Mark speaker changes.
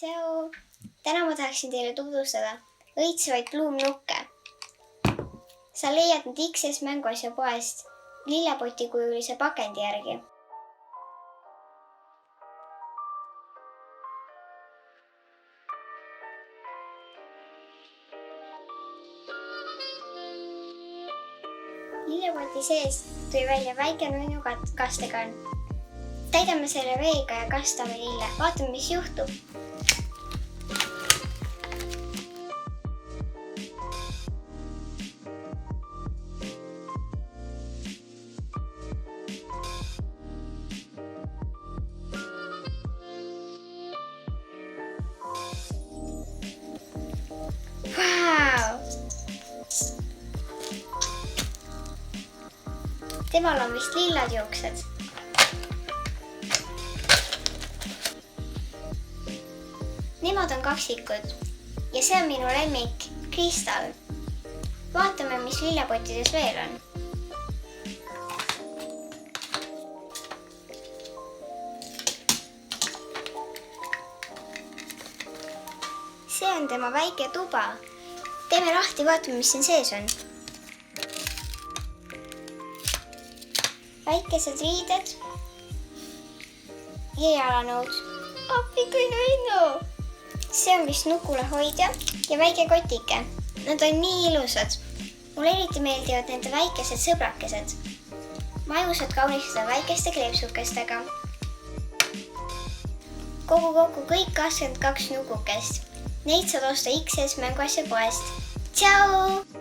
Speaker 1: Tšau! Täna ma tahaksin teile tutvustada õitsevaid pluumnukke. Sa leiad need XS mänguasja poest lillepotikujulise pakendi järgi. Lillepoti sees tuli välja väike nunnu kastekann. Täidame selle veega ja kastame lille. Vaatame, mis juhtub. Vau! Temal on vist lillad juuksed. Nemad on kaksikud ja see on minu lemmik, Kristal. Vaatame, mis lillepottides veel on. See on tema väike tuba. Teeme lahti, vaatame, mis siin sees on. Väikesed riided ja jalanõud. Appi kui nunnu! See on vist nukule hoidja ja väike kotike. Nad on nii ilusad. Mulle eriti meeldivad nende väikesed sõbrakesed. Maju saad kaunistada väikeste kleepsukestega. Kogu kokku kõik 22 nukukest. Neid saad osta XS mänguasja poest. Tšau!